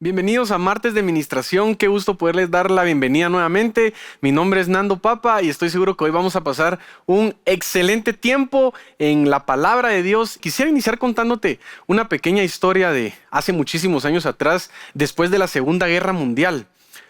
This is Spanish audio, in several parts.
Bienvenidos a Martes de Ministración, qué gusto poderles dar la bienvenida nuevamente. Mi nombre es Nando Papa y estoy seguro que hoy vamos a pasar un excelente tiempo en la palabra de Dios. Quisiera iniciar contándote una pequeña historia de hace muchísimos años atrás, después de la Segunda Guerra Mundial.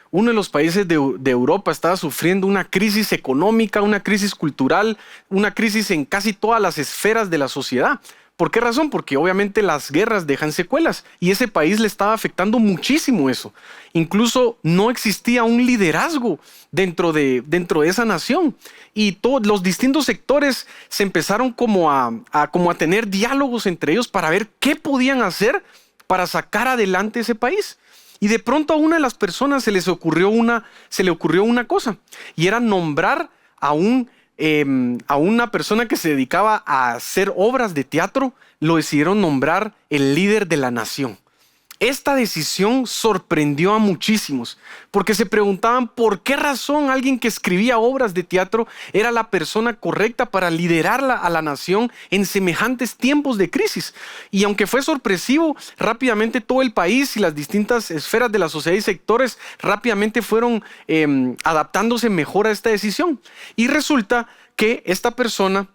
Uno de los países de Europa estaba sufriendo una crisis económica, una crisis cultural, una crisis en casi todas las esferas de la sociedad. ¿Por qué razón? Porque obviamente las guerras dejan secuelas y ese país le estaba afectando muchísimo eso. Incluso no existía un liderazgo dentro de esa nación y todos los distintos sectores se empezaron como a tener diálogos entre ellos para ver qué podían hacer para sacar adelante ese país. Y de pronto a una de las personas se le ocurrió una cosa, y era nombrar a una persona que se dedicaba a hacer obras de teatro. Lo decidieron nombrar el líder de la nación. Esta decisión sorprendió a muchísimos, porque se preguntaban por qué razón alguien que escribía obras de teatro era la persona correcta para liderar a la nación en semejantes tiempos de crisis. Y aunque fue sorpresivo, rápidamente todo el país y las distintas esferas de la sociedad y sectores rápidamente fueron adaptándose mejor a esta decisión. Y resulta que esta persona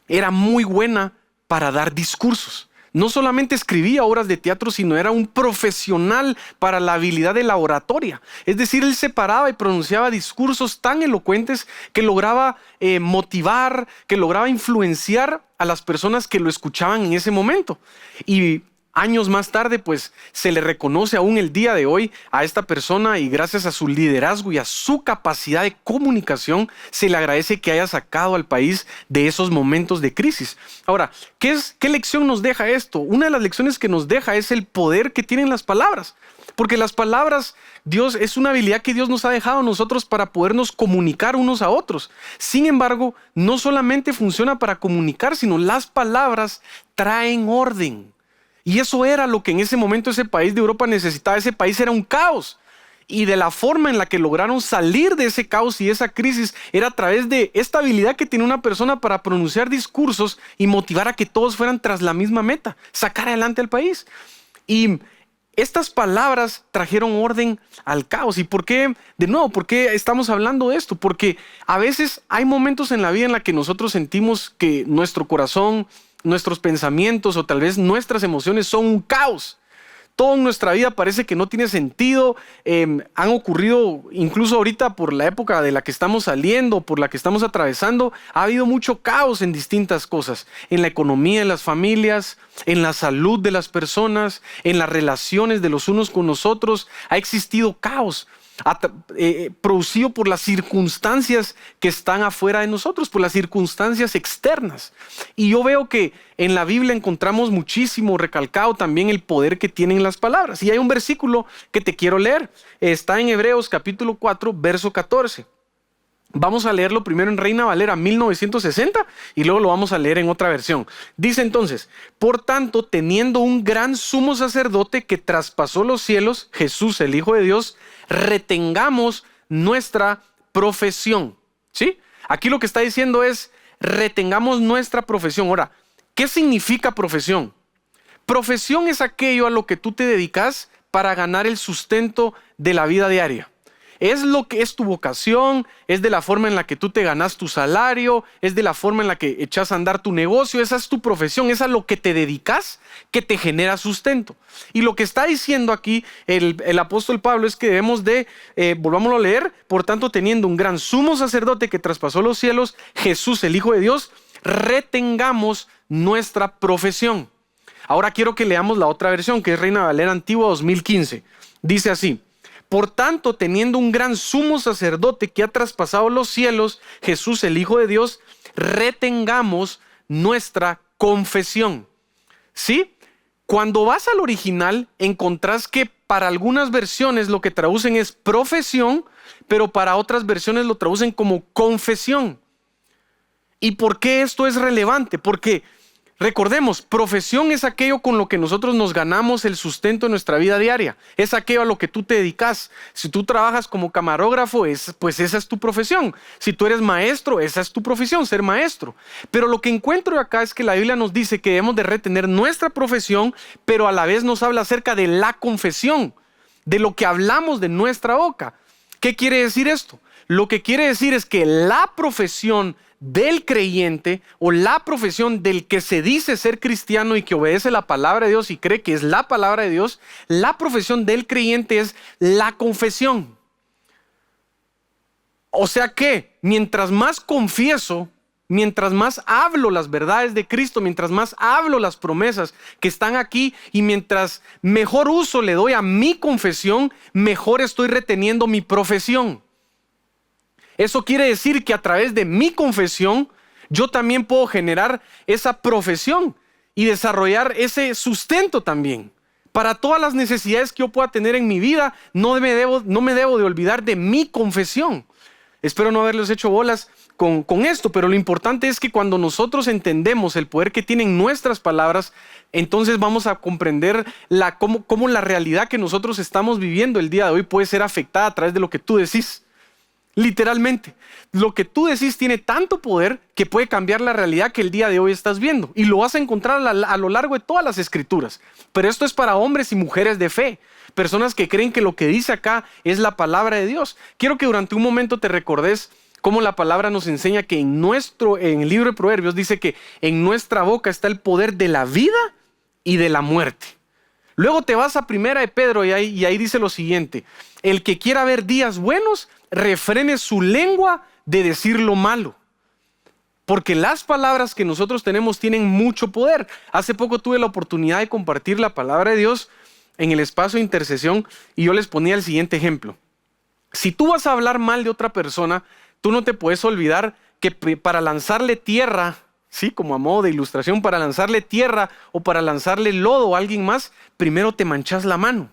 era muy buena para dar discursos. No solamente escribía obras de teatro, sino era un profesional para la habilidad de la oratoria. Es decir, él se paraba y pronunciaba discursos tan elocuentes que lograba motivar, que lograba influenciar a las personas que lo escuchaban en ese momento. Y años más tarde, pues se le reconoce aún el día de hoy a esta persona, y gracias a su liderazgo y a su capacidad de comunicación, se le agradece que haya sacado al país de esos momentos de crisis. Ahora, ¿qué lección nos deja esto? Una de las lecciones que nos deja es el poder que tienen las palabras. Porque las palabras, Dios, es una habilidad que Dios nos ha dejado a nosotros para podernos comunicar unos a otros. Sin embargo, no solamente funciona para comunicar, sino las palabras traen orden. Y eso era lo que en ese momento ese país de Europa necesitaba. Ese país era un caos. Y de la forma en la que lograron salir de ese caos y de esa crisis era a través de esta habilidad que tiene una persona para pronunciar discursos y motivar a que todos fueran tras la misma meta, sacar adelante al país. Y estas palabras trajeron orden al caos. ¿Y por qué? De nuevo, ¿por qué estamos hablando de esto? Porque a veces hay momentos en la vida en la que nosotros sentimos que nuestro corazón, nuestros pensamientos o tal vez nuestras emociones son un caos. Todo en nuestra vida parece que no tiene sentido. Han ocurrido, incluso ahorita por la época de la que estamos saliendo, por la que estamos atravesando, ha habido mucho caos en distintas cosas. En la economía de las familias, en la salud de las personas, en las relaciones de los unos con los otros. Ha existido caos producido por las circunstancias que están afuera de nosotros, por las circunstancias externas. Y yo veo que en la Biblia encontramos muchísimo recalcado también el poder que tienen las palabras. Y hay un versículo que te quiero leer. Está en Hebreos capítulo 4, verso 14. Vamos a leerlo primero en Reina Valera 1960 y luego lo vamos a leer en otra versión. Dice entonces: por tanto, teniendo un gran sumo sacerdote que traspasó los cielos, Jesús, el Hijo de Dios, retengamos nuestra profesión. ¿Sí? Aquí lo que está diciendo es: retengamos nuestra profesión. Ahora, ¿qué significa profesión? Profesión es aquello a lo que tú te dedicas para ganar el sustento de la vida diaria. Es lo que es tu vocación, es de la forma en la que tú te ganas tu salario, es de la forma en la que echas a andar tu negocio. Esa es tu profesión, es a lo que te dedicas, que te genera sustento. Y lo que está diciendo aquí el apóstol Pablo es que debemos de, volvámoslo a leer: por tanto, teniendo un gran sumo sacerdote que traspasó los cielos, Jesús, el Hijo de Dios, retengamos nuestra profesión. Ahora quiero que leamos la otra versión, que es Reina Valera Antigua 2015. Dice así: por tanto, teniendo un gran sumo sacerdote que ha traspasado los cielos, Jesús, el Hijo de Dios, retengamos nuestra confesión. ¿Sí? Cuando vas al original, encontrás que para algunas versiones lo que traducen es profesión, pero para otras versiones lo traducen como confesión. ¿Y por qué esto es relevante? Porque recordemos, profesión es aquello con lo que nosotros nos ganamos el sustento en nuestra vida diaria. Es aquello a lo que tú te dedicas. Si tú trabajas como camarógrafo, pues esa es tu profesión. Si tú eres maestro, esa es tu profesión, ser maestro. Pero lo que encuentro acá es que la Biblia nos dice que debemos de retener nuestra profesión, pero a la vez nos habla acerca de la confesión. de lo que hablamos de nuestra boca. ¿Qué quiere decir esto? Lo que quiere decir es que la profesión del creyente o la profesión del que se dice ser cristiano y que obedece la palabra de Dios y cree que es la palabra de Dios, la profesión del creyente es la confesión. O sea que mientras más confieso, mientras más hablo las verdades de Cristo, mientras más hablo las promesas que están aquí y mientras mejor uso le doy a mi confesión, mejor estoy reteniendo mi profesión. Eso quiere decir que a través de mi confesión, yo también puedo generar esa profesión y desarrollar ese sustento también. Para todas las necesidades que yo pueda tener en mi vida, no me debo de olvidar de mi confesión. Espero no haberles hecho bolas con esto, pero lo importante es que cuando nosotros entendemos el poder que tienen nuestras palabras, entonces vamos a comprender cómo la realidad que nosotros estamos viviendo el día de hoy puede ser afectada a través de lo que tú decís. Literalmente, lo que tú decís tiene tanto poder que puede cambiar la realidad que el día de hoy estás viendo. Y lo vas a encontrar a lo largo de todas las escrituras. Pero esto es para hombres y mujeres de fe. Personas que creen que lo que dice acá es la palabra de Dios. Quiero que durante un momento te recordes cómo la palabra nos enseña que en el libro de Proverbios dice que en nuestra boca está el poder de la vida y de la muerte. Luego te vas a Primera de Pedro y ahí dice lo siguiente: el que quiera ver días buenos, refrene su lengua de decir lo malo. Porque las palabras que nosotros tenemos tienen mucho poder. Hace poco tuve la oportunidad de compartir la palabra de Dios en el espacio de intercesión y yo les ponía el siguiente ejemplo. Si tú vas a hablar mal de otra persona, tú no te puedes olvidar que para lanzarle tierra, sí, como a modo de ilustración, para lanzarle tierra o para lanzarle lodo a alguien más, primero te manchas la mano.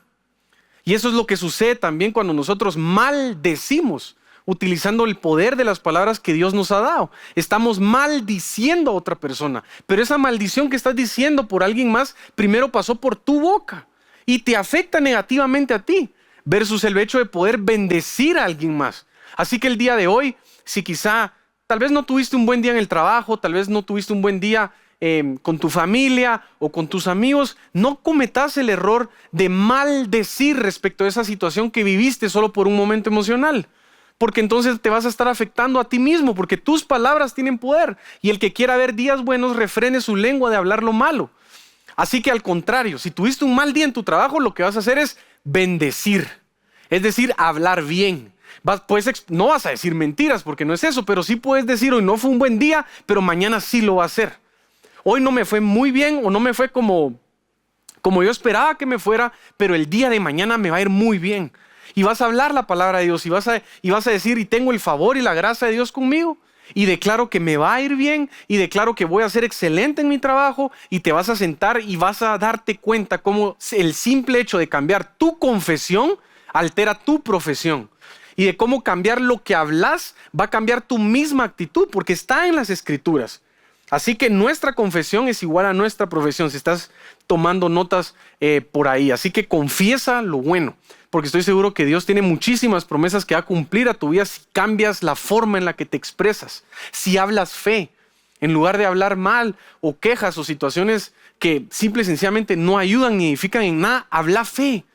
Y eso es lo que sucede también cuando nosotros maldecimos, utilizando el poder de las palabras que Dios nos ha dado. Estamos maldiciendo a otra persona, pero esa maldición que estás diciendo por alguien más, primero pasó por tu boca y te afecta negativamente a ti, versus el hecho de poder bendecir a alguien más. Así que el día de hoy, si quizá tal vez no tuviste un buen día en el trabajo, tal vez no tuviste un buen día con tu familia o con tus amigos, no cometas el error de maldecir respecto a esa situación que viviste solo por un momento emocional. Porque entonces te vas a estar afectando a ti mismo, porque tus palabras tienen poder. Y el que quiera ver días buenos, refrene su lengua de hablar lo malo. Así que al contrario, si tuviste un mal día en tu trabajo, lo que vas a hacer es bendecir. Es decir, hablar bien. No vas a decir mentiras porque no es eso, pero sí puedes decir: hoy no fue un buen día, pero mañana sí lo va a hacer. Hoy no me fue muy bien o no me fue como yo esperaba que me fuera, pero el día de mañana me va a ir muy bien. Y vas a hablar la palabra de Dios y vas a decir: y tengo el favor y la gracia de Dios conmigo. Y declaro que me va a ir bien y declaro que voy a ser excelente en mi trabajo, y te vas a sentar y vas a darte cuenta cómo el simple hecho de cambiar tu confesión altera tu profesión. Y de cómo cambiar lo que hablas va a cambiar tu misma actitud, porque está en las escrituras. Así que nuestra confesión es igual a nuestra profesión, si estás tomando notas por ahí. Así que confiesa lo bueno, porque estoy seguro que Dios tiene muchísimas promesas que va a cumplir a tu vida si cambias la forma en la que te expresas. Si hablas fe, en lugar de hablar mal o quejas o situaciones que simple y sencillamente no ayudan ni edifican en nada, habla fe.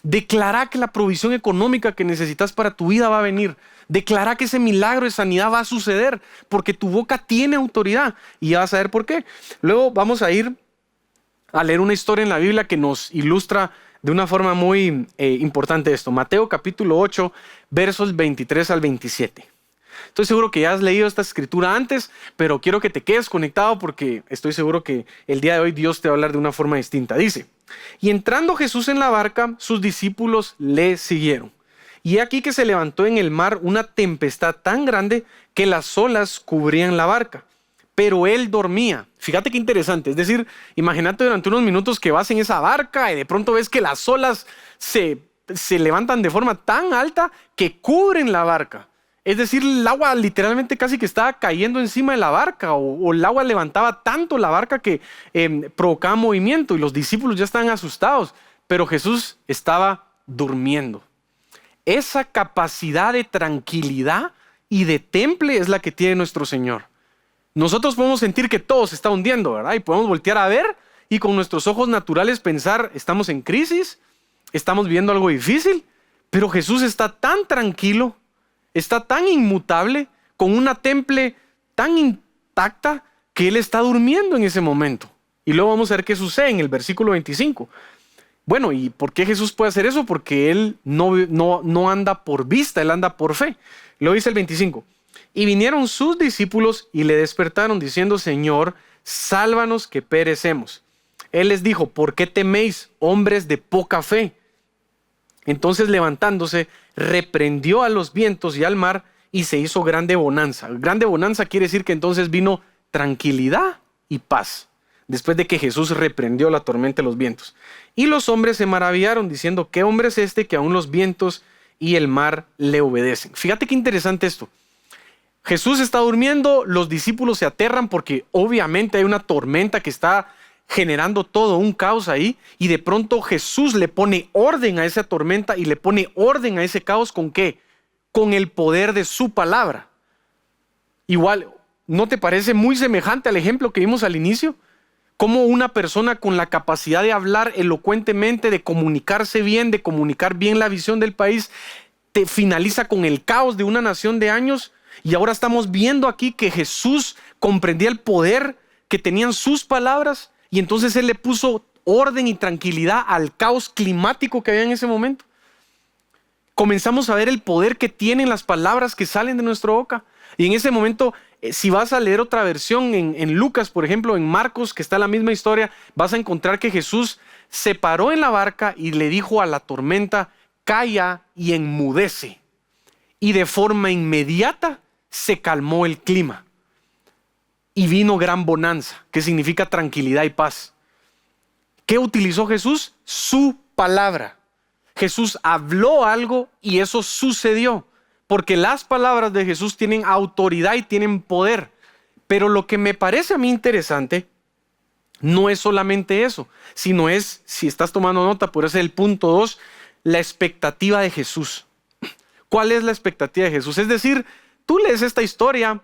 Declara que la provisión económica que necesitas para tu vida va a venir. Declara que ese milagro de sanidad va a suceder, porque tu boca tiene autoridad, y ya vas a ver por qué. Luego vamos a ir a leer una historia en la Biblia que nos ilustra de una forma muy importante esto. Mateo capítulo 8, versos 23 al 27. Estoy seguro que ya has leído esta escritura antes, pero quiero que te quedes conectado porque estoy seguro que el día de hoy Dios te va a hablar de una forma distinta. Dice: y entrando Jesús en la barca, sus discípulos le siguieron. Y he aquí que se levantó en el mar una tempestad tan grande que las olas cubrían la barca, pero él dormía. Fíjate qué interesante. Es decir, imagínate durante unos minutos que vas en esa barca y de pronto ves que las olas se levantan de forma tan alta que cubren la barca. Es decir, el agua literalmente casi que estaba cayendo encima de la barca, o el agua levantaba tanto la barca que provocaba movimiento, y los discípulos ya estaban asustados, pero Jesús estaba durmiendo. Esa capacidad de tranquilidad y de temple es la que tiene nuestro Señor. Nosotros podemos sentir que todo se está hundiendo, ¿verdad? Y podemos voltear a ver y con nuestros ojos naturales pensar: estamos en crisis, estamos viendo algo difícil, pero Jesús está tan tranquilo, está tan inmutable, con una temple tan intacta, que Él está durmiendo en ese momento. Y luego vamos a ver qué sucede en el versículo 25. Bueno, ¿y por qué Jesús puede hacer eso? Porque Él no anda por vista, Él anda por fe. Luego dice el 25. Y vinieron sus discípulos y le despertaron diciendo: Señor, sálvanos que perecemos. Él les dijo: ¿por qué teméis, hombres de poca fe? Entonces, levantándose, reprendió a los vientos y al mar, y se hizo grande bonanza. Grande bonanza quiere decir que entonces vino tranquilidad y paz, después de que Jesús reprendió la tormenta y los vientos. Y los hombres se maravillaron, diciendo: ¿qué hombre es este que aún los vientos y el mar le obedecen? Fíjate qué interesante esto. Jesús está durmiendo, los discípulos se aterran porque obviamente hay una tormenta que está generando todo un caos ahí, y de pronto Jesús le pone orden a esa tormenta y le pone orden a ese caos. ¿Con qué? Con el poder de su palabra. Igual, ¿no te parece muy semejante al ejemplo que vimos al inicio? Cómo una persona con la capacidad de hablar elocuentemente, de comunicarse bien, de comunicar bien la visión del país, te finaliza con el caos de una nación de años. Y ahora estamos viendo aquí que Jesús comprendía el poder que tenían sus palabras, y entonces Él le puso orden y tranquilidad al caos climático que había en ese momento. Comenzamos a ver el poder que tienen las palabras que salen de nuestra boca. Y en ese momento, si vas a leer otra versión en Lucas, por ejemplo, en Marcos, que está la misma historia, vas a encontrar que Jesús se paró en la barca y le dijo a la tormenta: calla y enmudece. Y de forma inmediata se calmó el clima. Y vino gran bonanza, que significa tranquilidad y paz. ¿Qué utilizó Jesús? Su palabra. Jesús habló algo y eso sucedió. Porque las palabras de Jesús tienen autoridad y tienen poder. Pero lo que me parece a mí interesante no es solamente eso, sino es, si estás tomando nota, por eso es el punto 2, la expectativa de Jesús. ¿Cuál es la expectativa de Jesús? Es decir, tú lees esta historia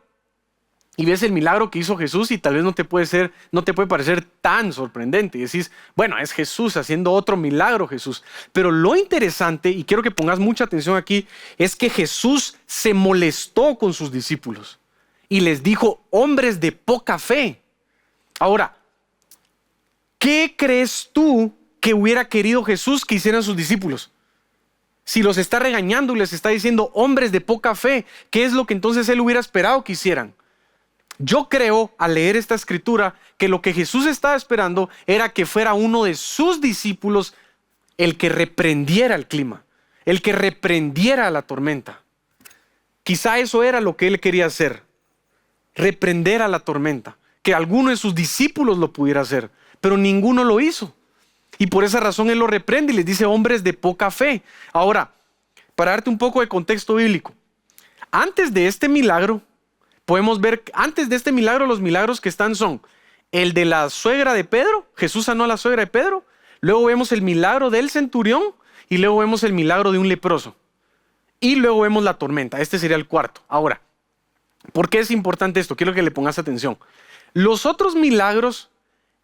y ves el milagro que hizo Jesús y tal vez no te puede parecer tan sorprendente. Y decís: bueno, es Jesús haciendo otro milagro, Jesús. Pero lo interesante, y quiero que pongas mucha atención aquí, es que Jesús se molestó con sus discípulos y les dijo: hombres de poca fe. Ahora, ¿qué crees tú que hubiera querido Jesús que hicieran sus discípulos? Si los está regañando y les está diciendo hombres de poca fe, ¿qué es lo que entonces Él hubiera esperado que hicieran? Yo creo, al leer esta escritura, que lo que Jesús estaba esperando era que fuera uno de sus discípulos el que reprendiera el clima, el que reprendiera la tormenta. Quizá eso era lo que Él quería hacer, reprender a la tormenta, que alguno de sus discípulos lo pudiera hacer, pero ninguno lo hizo. Y por esa razón Él lo reprende y les dice: hombres de poca fe. Ahora, para darte un poco de contexto bíblico, antes de este milagro, podemos ver, antes de este milagro, los milagros que están son el de la suegra de Pedro. Jesús sanó a la suegra de Pedro. Luego vemos el milagro del centurión y luego vemos el milagro de un leproso. Y luego vemos la tormenta. Este sería el cuarto. Ahora, ¿por qué es importante esto? Quiero que le pongas atención. Los otros milagros,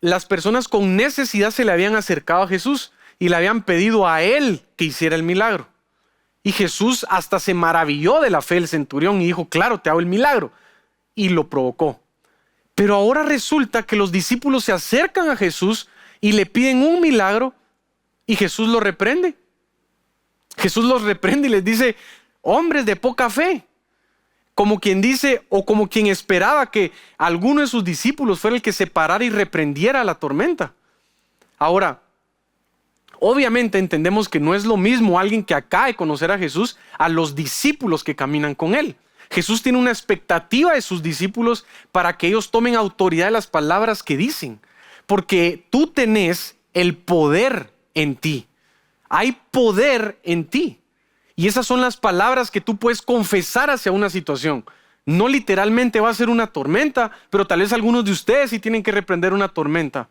las personas con necesidad se le habían acercado a Jesús y le habían pedido a Él que hiciera el milagro. Y Jesús hasta se maravilló de la fe del centurión y dijo: claro, te hago el milagro. Y lo provocó. Pero ahora resulta que los discípulos se acercan a Jesús y le piden un milagro y Jesús los reprende. Jesús los reprende y les dice: hombres de poca fe. Como quien dice, o como quien esperaba que alguno de sus discípulos fuera el que se parara y reprendiera la tormenta. Ahora, obviamente entendemos que no es lo mismo alguien que acaba de conocer a Jesús a los discípulos que caminan con Él. Jesús tiene una expectativa de sus discípulos para que ellos tomen autoridad de las palabras que dicen. Porque tú tenés el poder en ti. Hay poder en ti. Y esas son las palabras que tú puedes confesar hacia una situación. No literalmente va a ser una tormenta, pero tal vez algunos de ustedes sí tienen que reprender una tormenta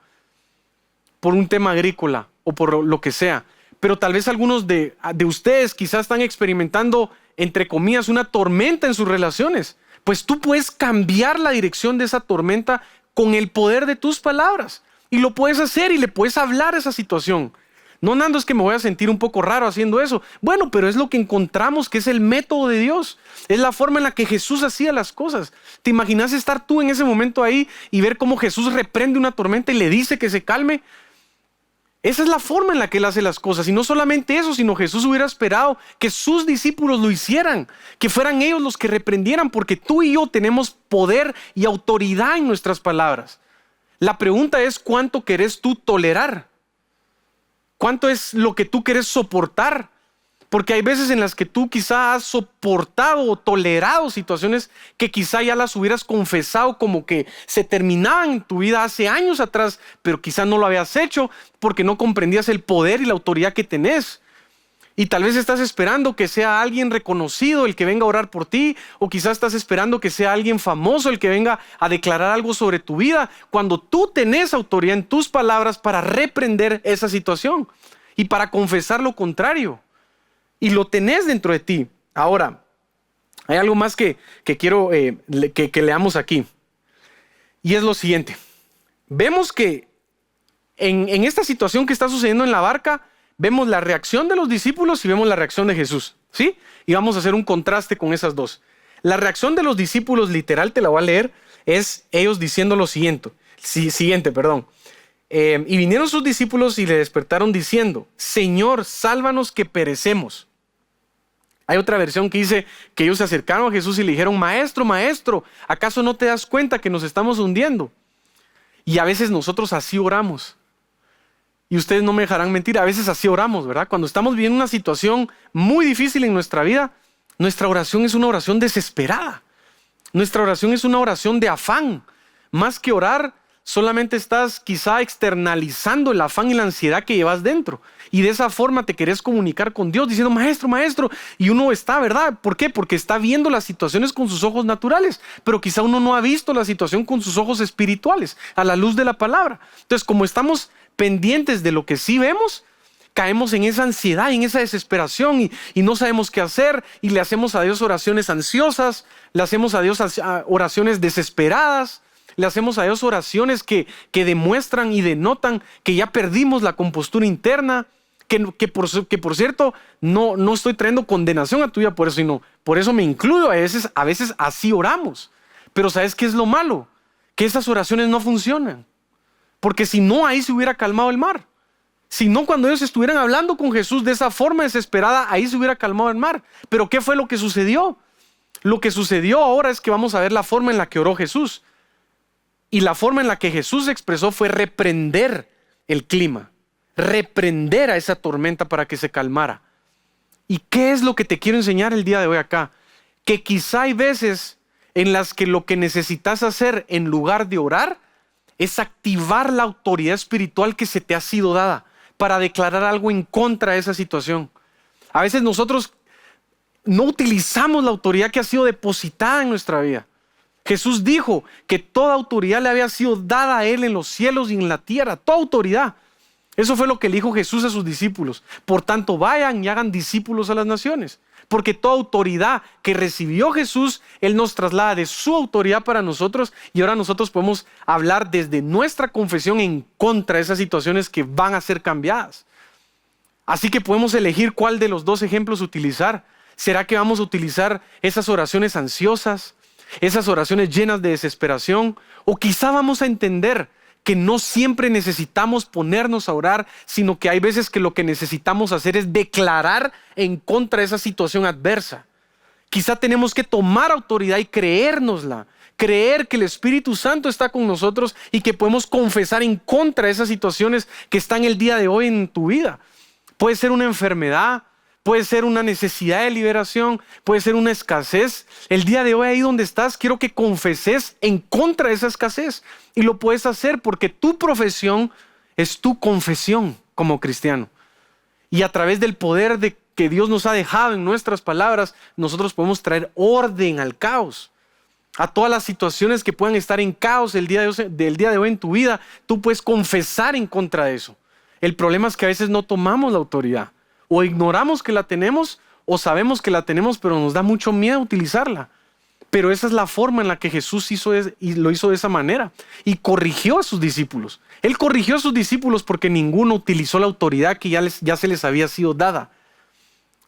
por un tema agrícola o por lo que sea. Pero tal vez algunos de ustedes quizás están experimentando, entre comillas, una tormenta en sus relaciones. Pues tú puedes cambiar la dirección de esa tormenta con el poder de tus palabras. Y lo puedes hacer y le puedes hablar a esa situación. No, Nando, es que me voy a sentir un poco raro haciendo eso. Bueno, pero es lo que encontramos que es el método de Dios. Es la forma en la que Jesús hacía las cosas. ¿Te imaginas estar tú en ese momento ahí y ver cómo Jesús reprende una tormenta y le dice que se calme? Esa es la forma en la que Él hace las cosas. Y no solamente eso, sino Jesús hubiera esperado que sus discípulos lo hicieran, que fueran ellos los que reprendieran, porque tú y yo tenemos poder y autoridad en nuestras palabras. La pregunta es, ¿cuánto querés tú tolerar? ¿Cuánto es lo que tú querés soportar? Porque hay veces en las que tú quizá has soportado o tolerado situaciones que quizá ya las hubieras confesado como que se terminaban en tu vida hace años atrás, pero quizá no lo habías hecho porque no comprendías el poder y la autoridad que tenés. Y tal vez estás esperando que sea alguien reconocido el que venga a orar por ti, o quizás estás esperando que sea alguien famoso el que venga a declarar algo sobre tu vida, cuando tú tenés autoridad en tus palabras para reprender esa situación y para confesar lo contrario. Y lo tenés dentro de ti. Ahora, hay algo más que quiero que leamos aquí. Y es lo siguiente. Vemos que en esta situación que está sucediendo en la barca, vemos la reacción de los discípulos y vemos la reacción de Jesús, ¿sí? Y vamos a hacer un contraste con esas dos. La reacción de los discípulos, literal, te la voy a leer, es ellos diciendo lo siguiente. Y vinieron sus discípulos y le despertaron diciendo: Señor, sálvanos que perecemos. Hay otra versión que dice que ellos se acercaron a Jesús y le dijeron: Maestro, maestro, ¿acaso no te das cuenta que nos estamos hundiendo? Y a veces nosotros así oramos. Y ustedes no me dejarán mentir, a veces así oramos, ¿verdad? Cuando estamos viviendo una situación muy difícil en nuestra vida, nuestra oración es una oración desesperada. Nuestra oración es una oración de afán. Más que orar, solamente estás quizá externalizando el afán y la ansiedad que llevas dentro. Y de esa forma te querés comunicar con Dios diciendo: Maestro, maestro. Y uno está, ¿verdad? ¿Por qué? Porque está viendo las situaciones con sus ojos naturales. Pero quizá uno no ha visto la situación con sus ojos espirituales, a la luz de la palabra. Entonces, como estamos pendientes de lo que sí vemos, caemos en esa ansiedad, en esa desesperación y no sabemos qué hacer, y le hacemos a Dios oraciones ansiosas, le hacemos a Dios oraciones desesperadas, le hacemos a Dios oraciones que demuestran y denotan que ya perdimos la compostura interna, que por cierto, no estoy trayendo condenación a tu vida por eso, sino por eso me incluyo. A veces así oramos. Pero ¿sabes qué es lo malo? Que esas oraciones no funcionan. Porque si no, ahí se hubiera calmado el mar. Si no, cuando ellos estuvieran hablando con Jesús de esa forma desesperada, ahí se hubiera calmado el mar. Pero ¿qué fue lo que sucedió? Lo que sucedió ahora es que vamos a ver la forma en la que oró Jesús. Y la forma en la que Jesús se expresó fue reprender el clima. Reprender a esa tormenta para que se calmara. ¿Y qué es lo que te quiero enseñar el día de hoy acá? Que quizá hay veces en las que lo que necesitas hacer en lugar de orar es activar la autoridad espiritual que se te ha sido dada para declarar algo en contra de esa situación. A veces nosotros no utilizamos la autoridad que ha sido depositada en nuestra vida. Jesús dijo que toda autoridad le había sido dada a Él en los cielos y en la tierra, toda autoridad. Eso fue lo que le dijo Jesús a sus discípulos. Por tanto, vayan y hagan discípulos a las naciones. Porque toda autoridad que recibió Jesús, Él nos traslada de su autoridad para nosotros, y ahora nosotros podemos hablar desde nuestra confesión en contra de esas situaciones que van a ser cambiadas. Así que podemos elegir cuál de los dos ejemplos utilizar. ¿Será que vamos a utilizar esas oraciones ansiosas, esas oraciones llenas de desesperación? O quizá vamos a entender que no siempre necesitamos ponernos a orar, sino que hay veces que lo que necesitamos hacer es declarar en contra de esa situación adversa. Quizá tenemos que tomar autoridad y creérnosla, creer que el Espíritu Santo está con nosotros y que podemos confesar en contra de esas situaciones que están el día de hoy en tu vida. Puede ser una enfermedad, puede ser una necesidad de liberación, puede ser una escasez. El día de hoy, ahí donde estás, quiero que confeses en contra de esa escasez. Y lo puedes hacer porque tu profesión es tu confesión como cristiano. Y a través del poder que Dios nos ha dejado en nuestras palabras, nosotros podemos traer orden al caos. A todas las situaciones que puedan estar en caos del día de hoy en tu vida, tú puedes confesar en contra de eso. El problema es que a veces no tomamos la autoridad. O ignoramos que la tenemos, o sabemos que la tenemos, pero nos da mucho miedo utilizarla. Pero esa es la forma en la que Jesús lo hizo de esa manera. Y corrigió a sus discípulos. Él corrigió a sus discípulos porque ninguno utilizó la autoridad que ya se les había sido dada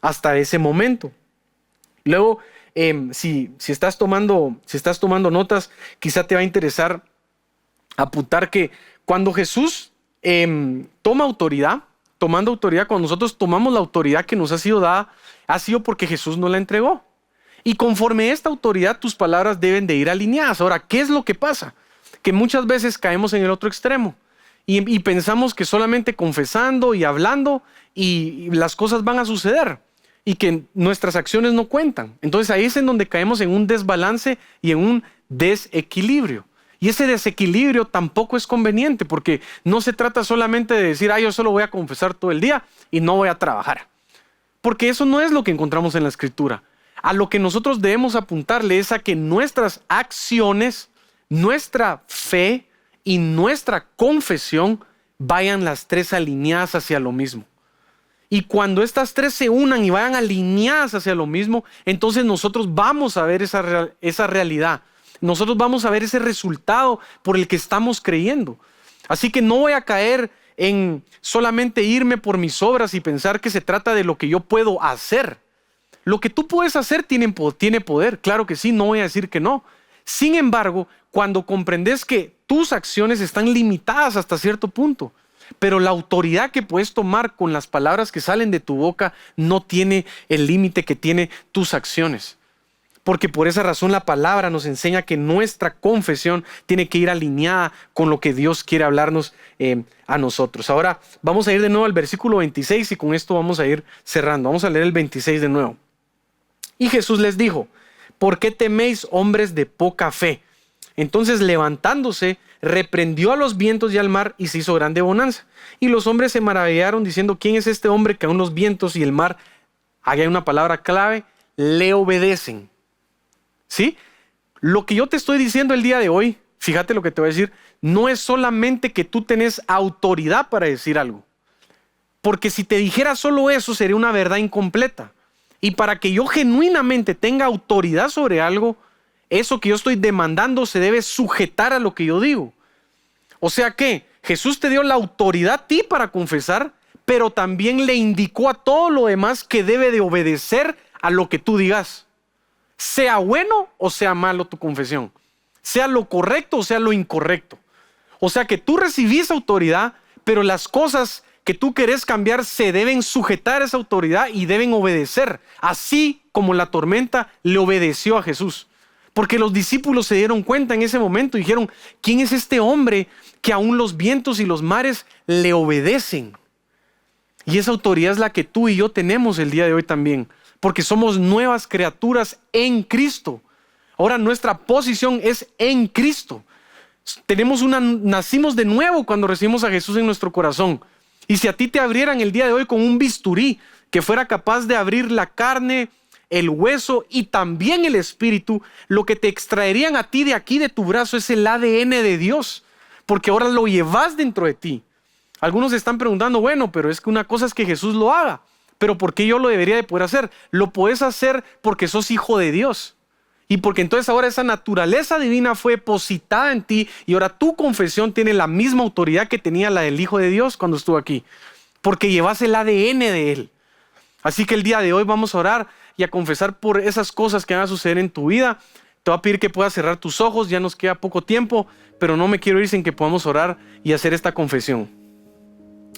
hasta ese momento. Luego, si estás tomando notas, quizá te va a interesar apuntar que cuando Jesús tomando autoridad, cuando nosotros tomamos la autoridad que nos ha sido dada, ha sido porque Jesús nos la entregó. Y conforme a esta autoridad, tus palabras deben de ir alineadas. Ahora, ¿qué es lo que pasa? Que muchas veces caemos en el otro extremo y pensamos que solamente confesando y hablando y las cosas van a suceder y que nuestras acciones no cuentan. Entonces ahí es en donde caemos en un desbalance y en un desequilibrio. Y ese desequilibrio tampoco es conveniente porque no se trata solamente de decir, yo solo voy a confesar todo el día y no voy a trabajar. Porque eso no es lo que encontramos en la Escritura. A lo que nosotros debemos apuntarle es a que nuestras acciones, nuestra fe y nuestra confesión vayan las tres alineadas hacia lo mismo. Y cuando estas tres se unan y vayan alineadas hacia lo mismo, entonces nosotros vamos a ver esa realidad. Nosotros vamos a ver ese resultado por el que estamos creyendo. Así que no voy a caer en solamente irme por mis obras y pensar que se trata de lo que yo puedo hacer. Lo que tú puedes hacer tiene poder, claro que sí, no voy a decir que no. Sin embargo, cuando comprendes que tus acciones están limitadas hasta cierto punto, pero la autoridad que puedes tomar con las palabras que salen de tu boca no tiene el límite que tiene tus acciones. Porque por esa razón la palabra nos enseña que nuestra confesión tiene que ir alineada con lo que Dios quiere hablarnos a nosotros. Ahora vamos a ir de nuevo al versículo 26 y con esto vamos a ir cerrando. Vamos a leer el 26 de nuevo. Y Jesús les dijo, ¿por qué teméis, hombres de poca fe? Entonces levantándose, reprendió a los vientos y al mar y se hizo grande bonanza. Y los hombres se maravillaron diciendo, ¿quién es este hombre que aun los vientos y el mar, aquí hay una palabra clave, le obedecen? ¿Sí? Lo que yo te estoy diciendo el día de hoy, fíjate lo que te voy a decir, no es solamente que tú tenés autoridad para decir algo. Porque si te dijera solo eso, sería una verdad incompleta. Y para que yo genuinamente tenga autoridad sobre algo, eso que yo estoy demandando se debe sujetar a lo que yo digo. O sea que Jesús te dio la autoridad a ti para confesar, pero también le indicó a todo lo demás que debe de obedecer a lo que tú digas. Sea bueno o sea malo tu confesión. Sea lo correcto o sea lo incorrecto. O sea que tú recibís autoridad, pero las cosas que tú querés cambiar se deben sujetar a esa autoridad y deben obedecer. Así como la tormenta le obedeció a Jesús. Porque los discípulos se dieron cuenta en ese momento y dijeron, ¿quién es este hombre que aún los vientos y los mares le obedecen? Y esa autoridad es la que tú y yo tenemos el día de hoy también. Porque somos nuevas criaturas en Cristo. Ahora nuestra posición es en Cristo. Nacimos de nuevo cuando recibimos a Jesús en nuestro corazón. Y si a ti te abrieran el día de hoy con un bisturí que fuera capaz de abrir la carne, el hueso y también el espíritu, lo que te extraerían a ti de aquí de tu brazo es el ADN de Dios. Porque ahora lo llevas dentro de ti. Algunos se están preguntando, bueno, pero es que una cosa es que Jesús lo haga. Pero ¿por qué yo lo debería de poder hacer? Lo puedes hacer porque sos hijo de Dios. Y porque entonces ahora esa naturaleza divina fue depositada en ti y ahora tu confesión tiene la misma autoridad que tenía la del Hijo de Dios cuando estuvo aquí. Porque llevas el ADN de Él. Así que el día de hoy vamos a orar y a confesar por esas cosas que van a suceder en tu vida. Te voy a pedir que puedas cerrar tus ojos, ya nos queda poco tiempo, pero no me quiero ir sin que podamos orar y hacer esta confesión.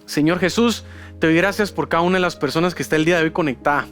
Señor Jesús, te doy gracias por cada una de las personas que está el día de hoy conectada.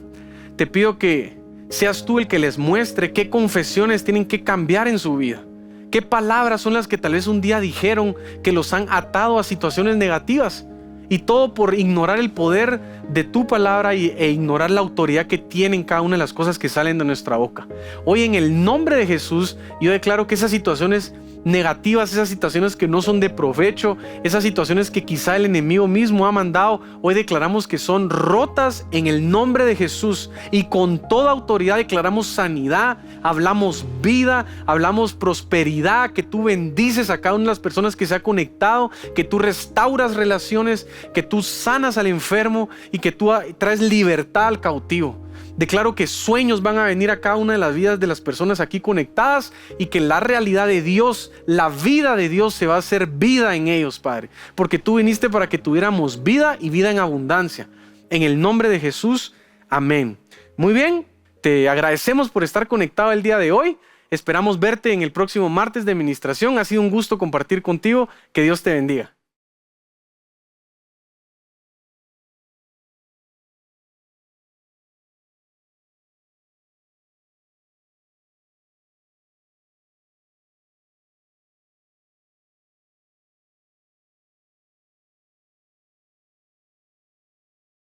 Te pido que seas tú el que les muestre qué confesiones tienen que cambiar en su vida. Qué palabras son las que tal vez un día dijeron que los han atado a situaciones negativas. Y todo por ignorar el poder de tu palabra e ignorar la autoridad que tienen cada una de las cosas que salen de nuestra boca. Hoy en el nombre de Jesús, yo declaro que esas situaciones negativas, esas situaciones que no son de provecho, esas situaciones que quizá el enemigo mismo ha mandado, hoy declaramos que son rotas en el nombre de Jesús y con toda autoridad declaramos sanidad, hablamos vida, hablamos prosperidad, que tú bendices a cada una de las personas que se ha conectado, que tú restauras relaciones, que tú sanas al enfermo y que tú traes libertad al cautivo. Declaro que sueños van a venir a cada una de las vidas de las personas aquí conectadas y que la realidad de Dios, la vida de Dios se va a hacer vida en ellos, Padre. Porque tú viniste para que tuviéramos vida y vida en abundancia. En el nombre de Jesús, amén. Muy bien, te agradecemos por estar conectado el día de hoy. Esperamos verte en el próximo martes de ministración. Ha sido un gusto compartir contigo. Que Dios te bendiga.